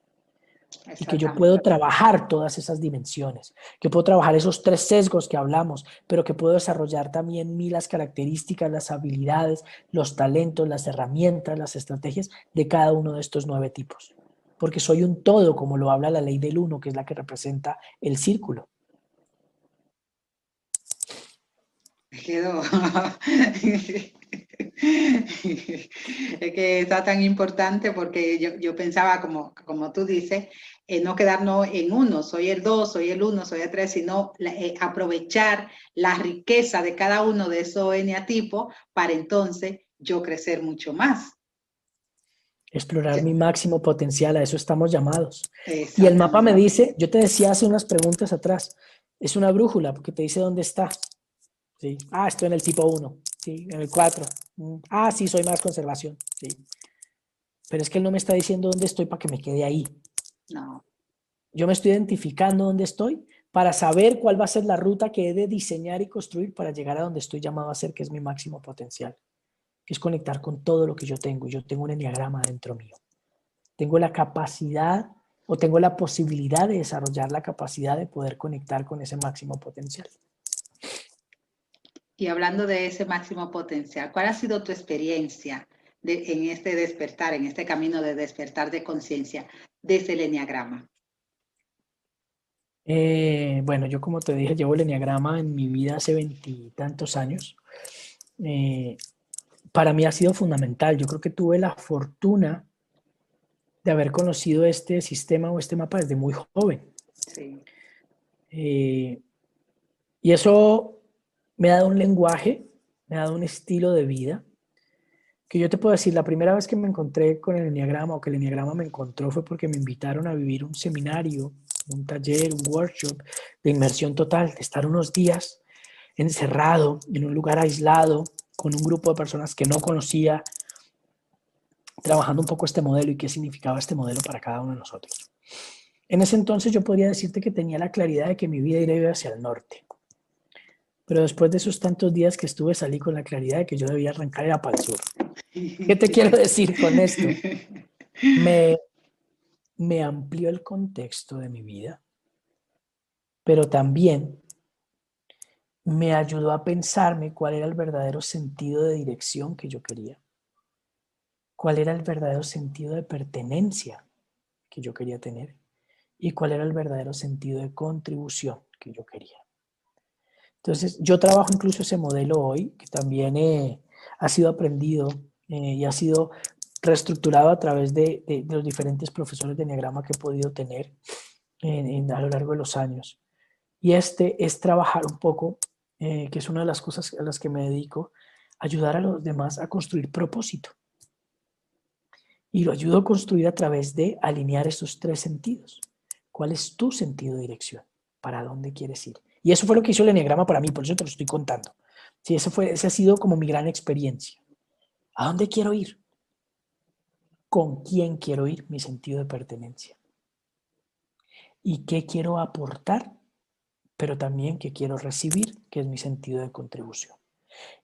y que yo puedo trabajar todas esas dimensiones, que puedo trabajar esos 3 sesgos que hablamos, pero que puedo desarrollar también las características, las habilidades, los talentos, las herramientas, las estrategias de cada uno de estos 9 tipos. Porque soy un todo, como lo habla la ley del 1, que es la que representa el círculo. Quedó. Es que está tan importante porque yo pensaba, como tú dices, no quedarnos en uno, soy el 2, soy el 1, soy el 3, sino aprovechar la riqueza de cada uno de esos eneatipos para entonces yo crecer mucho más. Explorar mi máximo potencial, a eso estamos llamados. Y el mapa me Exactamente. dice, yo te decía hace unas preguntas atrás, es una brújula porque te dice dónde está. ¿Sí? Ah, estoy en el tipo 1, ¿sí? En el 4. Ah, sí, soy más conservación. ¿Sí? Pero es que él no me está diciendo dónde estoy para que me quede ahí. No. Yo me estoy identificando dónde estoy para saber cuál va a ser la ruta que he de diseñar y construir para llegar a donde estoy llamado a ser, que es mi máximo potencial, que es conectar con todo lo que yo tengo. Yo tengo un enneagrama dentro mío. Tengo la capacidad o tengo la posibilidad de desarrollar la capacidad de poder conectar con ese máximo potencial. Y hablando de ese máximo potencial, ¿cuál ha sido tu experiencia en este despertar, en este camino de despertar de conciencia desde el enneagrama? Bueno, yo como te dije, llevo el enneagrama en mi vida hace 20 y tantos años. Para mí ha sido fundamental. Yo creo que tuve la fortuna de haber conocido este sistema o este mapa desde muy joven. Sí. Y eso me ha dado un lenguaje, me ha dado un estilo de vida, que yo te puedo decir, la primera vez que me encontré con el enneagrama o que el enneagrama me encontró fue porque me invitaron a vivir un seminario, un taller, un workshop de inmersión total, de estar unos días encerrado en un lugar aislado con un grupo de personas que no conocía, trabajando un poco este modelo y qué significaba este modelo para cada uno de nosotros. En ese entonces yo podría decirte que tenía la claridad de que mi vida iba hacia el norte. Pero después de esos tantos días que estuve, salí con la claridad de que yo debía arrancar era para el sur. ¿Qué te quiero decir con esto? Me amplió el contexto de mi vida, pero también me ayudó a pensarme cuál era el verdadero sentido de dirección que yo quería, cuál era el verdadero sentido de pertenencia que yo quería tener y cuál era el verdadero sentido de contribución que yo quería. Entonces, yo trabajo incluso ese modelo hoy, que también ha sido aprendido y ha sido reestructurado a través de los diferentes profesores de enneagrama que he podido tener a lo largo de los años. Y este es trabajar un poco, que es una de las cosas a las que me dedico, ayudar a los demás a construir propósito. Y lo ayudo a construir a través de alinear estos tres sentidos. ¿Cuál es tu sentido de dirección? ¿Para dónde quieres ir? Y eso fue lo que hizo el enneagrama para mí, por eso te lo estoy contando. Sí, ese ha sido como mi gran experiencia. ¿A dónde quiero ir? ¿Con quién quiero ir? Mi sentido de pertenencia. ¿Y qué quiero aportar? Pero también qué quiero recibir, que es mi sentido de contribución.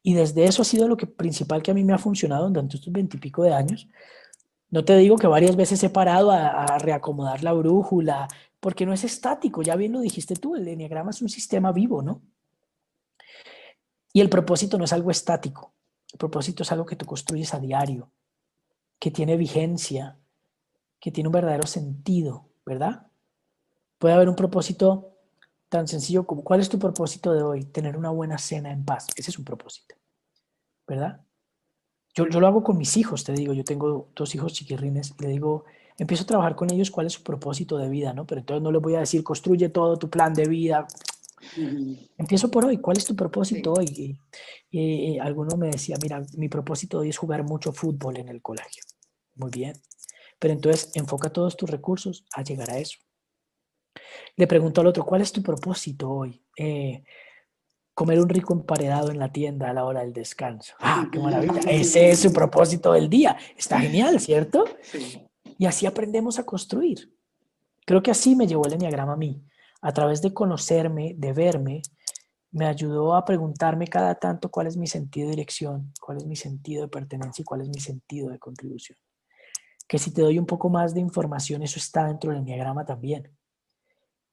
Y desde eso ha sido lo que principal que a mí me ha funcionado durante estos 20 y pico de años. No te digo que varias veces he parado a reacomodar la brújula, porque no es estático, ya bien lo dijiste tú, el enneagrama es un sistema vivo, ¿no? Y el propósito no es algo estático, el propósito es algo que tú construyes a diario, que tiene vigencia, que tiene un verdadero sentido, ¿verdad? Puede haber un propósito tan sencillo como, ¿cuál es tu propósito de hoy? Tener una buena cena en paz, ese es un propósito, ¿verdad? Yo lo hago con mis hijos, te digo, yo tengo 2 hijos chiquirrines, y le digo, empiezo a trabajar con ellos cuál es su propósito de vida, ¿no? Pero entonces no les voy a decir, construye todo tu plan de vida. Empiezo por hoy, ¿cuál es tu propósito Sí. hoy? Y alguno me decía, mira, mi propósito hoy es jugar mucho fútbol en el colegio. Muy bien, pero entonces enfoca todos tus recursos a llegar a eso. Le pregunto al otro, ¿cuál es tu propósito hoy? Comer un rico emparedado en la tienda a la hora del descanso. ¡Ah, qué maravilla! Ese es su propósito del día. Está genial, ¿cierto? Sí. Y así aprendemos a construir. Creo que así me llevó el enneagrama a mí. A través de conocerme, de verme, me ayudó a preguntarme cada tanto cuál es mi sentido de dirección, cuál es mi sentido de pertenencia y cuál es mi sentido de contribución. Que si te doy un poco más de información, eso está dentro del enneagrama también.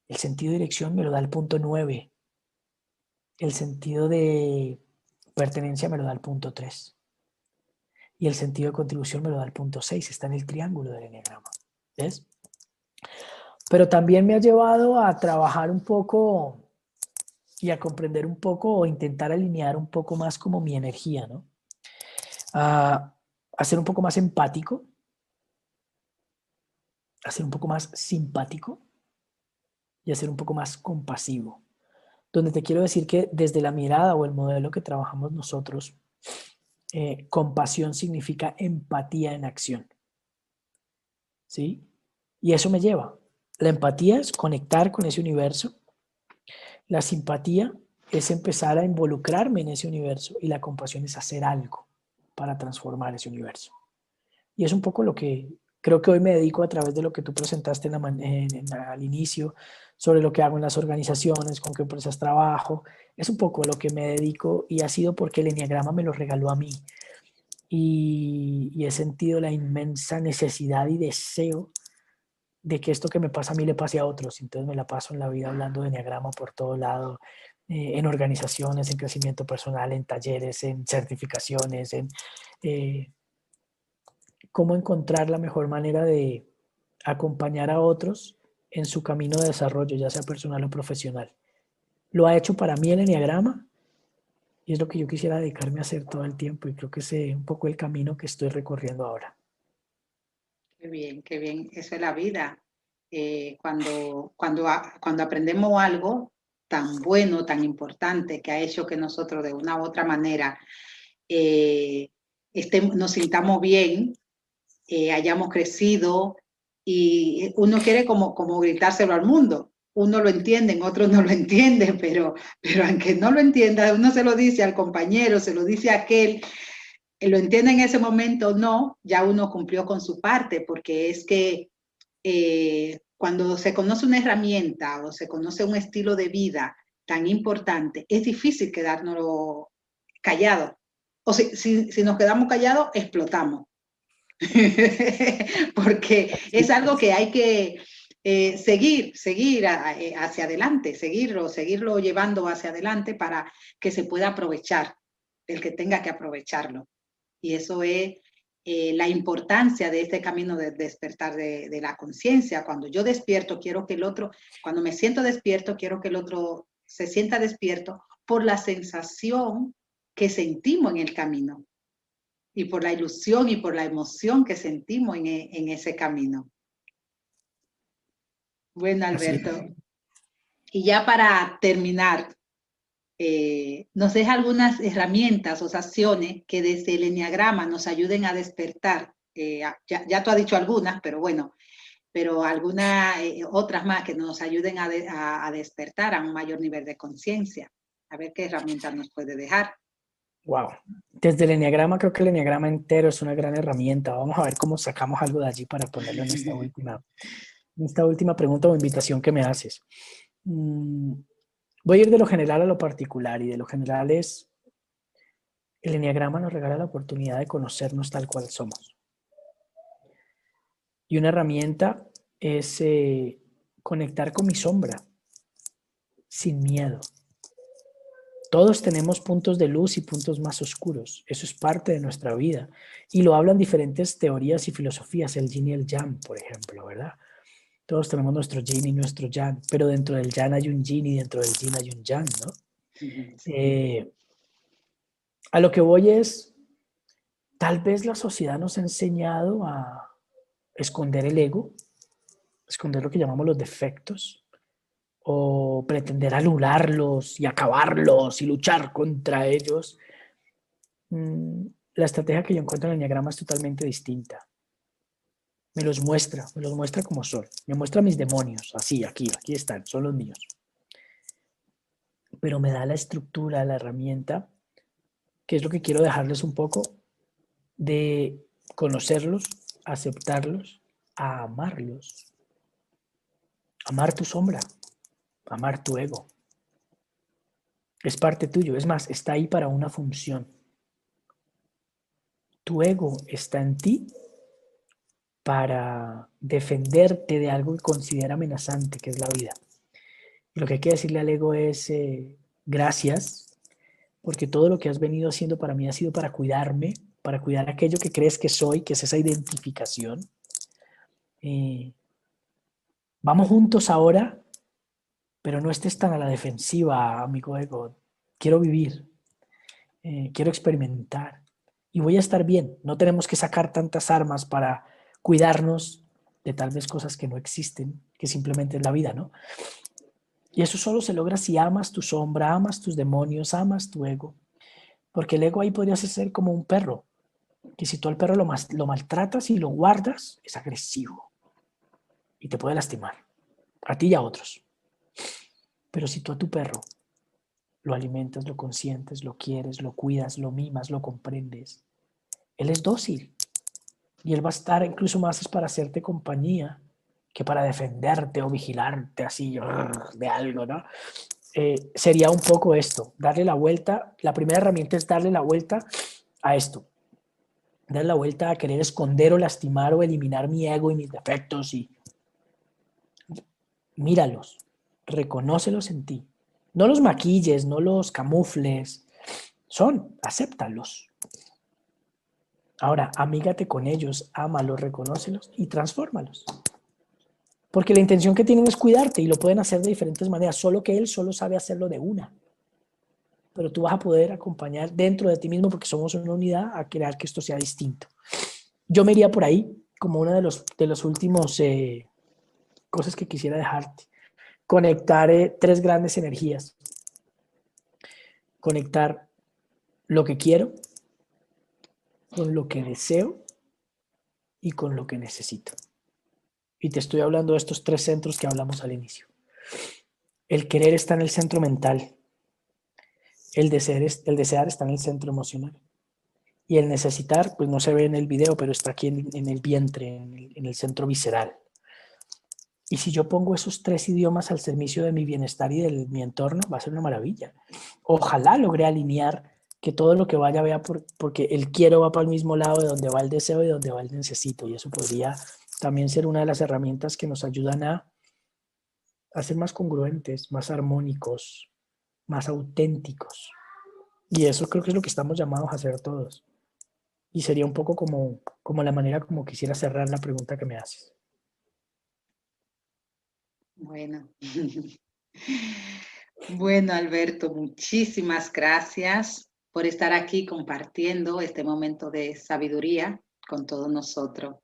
El sentido de dirección me lo da el punto 9. El sentido de pertenencia me lo da el punto 3. Y el sentido de contribución me lo da el punto 6. Está en el triángulo del enneagrama. ¿Ves? Pero también me ha llevado a trabajar un poco y a comprender un poco o intentar alinear un poco más como mi energía, ¿no? A ser un poco más empático, a ser un poco más simpático y a ser un poco más compasivo. Donde te quiero decir que desde la mirada o el modelo que trabajamos nosotros, compasión significa empatía en acción. ¿sí? Y eso me lleva. La empatía es conectar con ese universo. La simpatía es empezar a involucrarme en ese universo y la compasión es hacer algo para transformar ese universo. Y es un poco lo que creo que hoy me dedico a través de lo que tú presentaste al inicio, sobre lo que hago en las organizaciones, con qué empresas trabajo. Es un poco lo que me dedico y ha sido porque el Eneagrama me lo regaló a mí. Y he sentido la inmensa necesidad y deseo de que esto que me pasa a mí le pase a otros. Entonces me la paso en la vida hablando de Eneagrama por todo lado, en organizaciones, en crecimiento personal, en talleres, en certificaciones, en cómo encontrar la mejor manera de acompañar a otros en su camino de desarrollo, ya sea personal o profesional. Lo ha hecho para mí el Eneagrama y es lo que yo quisiera dedicarme a hacer todo el tiempo y creo que es un poco el camino que estoy recorriendo ahora. Qué bien, eso es la vida. Cuando aprendemos algo tan bueno, tan importante, que ha hecho que nosotros de una u otra manera nos sintamos bien, hayamos crecido y uno quiere como gritárselo al mundo. Uno lo entiende, otros no lo entienden, pero aunque no lo entienda, uno se lo dice al compañero, se lo dice a aquel, lo entiende en ese momento, no, ya uno cumplió con su parte, porque es que cuando se conoce una herramienta o se conoce un estilo de vida tan importante, es difícil quedarnos callados. O si nos quedamos callados, explotamos. Porque es algo que hay que seguir hacia adelante, seguirlo llevando hacia adelante para que se pueda aprovechar, el que tenga que aprovecharlo. Y eso es la importancia de este camino de despertar de la conciencia. Cuando yo despierto, quiero que el otro, cuando me siento despierto, quiero que el otro se sienta despierto por la sensación que sentimos en el camino y por la ilusión y por la emoción que sentimos en ese camino. Bueno, Alberto. Y ya para terminar, nos deja algunas herramientas o acciones que desde el Eneagrama nos ayuden a despertar. Ya tú has dicho algunas, pero bueno, pero algunas otras más que nos ayuden a despertar a un mayor nivel de conciencia. A ver qué herramientas nos puede dejar. Wow. Desde el Eneagrama, creo que el Eneagrama entero es una gran herramienta. Vamos a ver cómo sacamos algo de allí para ponerlo en esta última pregunta o invitación que me haces. Voy a ir de lo general a lo particular, y de lo general es, el Eneagrama nos regala la oportunidad de conocernos tal cual somos. Y una herramienta es conectar con mi sombra, sin miedo. Todos tenemos puntos de luz y puntos más oscuros. Eso es parte de nuestra vida. Y lo hablan diferentes teorías y filosofías, el yin y el yang, por ejemplo, ¿verdad? Todos tenemos nuestro yin y nuestro yang, pero dentro del yang hay un yin y dentro del yin hay un yang, ¿no? Sí. A lo que voy es, tal vez la sociedad nos ha enseñado a esconder el ego, esconder lo que llamamos los defectos, o pretender anularlos y acabarlos y luchar contra ellos. La estrategia que yo encuentro en el Eneagrama es totalmente distinta. Me los muestra como son. Me muestra mis demonios, así, aquí están, son los míos. Pero me da la estructura, la herramienta, que es lo que quiero dejarles un poco, de conocerlos, aceptarlos, a amarlos. Amar tu sombra, amar tu ego. Es parte tuyo, es más, está ahí para una función. Tu ego está en ti para defenderte de algo que considera amenazante, que es la vida. Y lo que hay que decirle al ego es gracias, porque todo lo que has venido haciendo para mí ha sido para cuidarme, para cuidar aquello que crees que soy, que es esa identificación. Vamos juntos ahora, pero no estés tan a la defensiva, amigo ego. Quiero vivir, quiero experimentar y voy a estar bien. No tenemos que sacar tantas armas para cuidarnos de tal vez cosas que no existen, que simplemente es la vida, ¿no? Y eso solo se logra si amas tu sombra, amas tus demonios, amas tu ego. Porque el ego ahí podría ser como un perro, que si tú al perro lo maltratas y lo guardas, es agresivo. y te puede lastimar, a ti y a otros. Pero si tú a tu perro lo alimentas, lo consientes, lo quieres, lo cuidas, lo mimas, lo comprendes, él es dócil y él va a estar incluso más es para hacerte compañía que para defenderte o vigilarte así de algo, ¿no? Sería un poco esto, darle la vuelta. La primera herramienta es darle la vuelta a esto, darle la vuelta a querer esconder o lastimar o eliminar mi ego y mis defectos y míralos, reconócelos en ti. No los maquilles, no los camufles, acéptalos. Ahora, amígate con ellos, ámalos, reconócelos y transfórmalos. Porque la intención que tienen es cuidarte y lo pueden hacer de diferentes maneras, solo que él solo sabe hacerlo de una. Pero tú vas a poder acompañar dentro de ti mismo, porque somos una unidad, a crear que esto sea distinto. Yo me iría por ahí como una de los últimos cosas que quisiera dejarte. Conectar 3 grandes energías. Conectar lo que quiero con lo que deseo y con lo que necesito. Y te estoy hablando de estos 3 centros que hablamos al inicio. El querer está en el centro mental. El desear está en el centro emocional. Y el necesitar, pues no se ve en el video, pero está aquí en el vientre, en el centro visceral. Y si yo pongo esos 3 idiomas al servicio de mi bienestar y de mi entorno, va a ser una maravilla. Ojalá logre alinear que todo lo que vaya vea porque el quiero va para el mismo lado de donde va el deseo y de donde va el necesito. Y eso podría también ser una de las herramientas que nos ayudan a ser más congruentes, más armónicos, más auténticos. Y eso creo que es lo que estamos llamados a hacer todos. Y sería un poco como la manera como quisiera cerrar la pregunta que me haces. Bueno. Bueno, Alberto, muchísimas gracias por estar aquí compartiendo este momento de sabiduría con todos nosotros.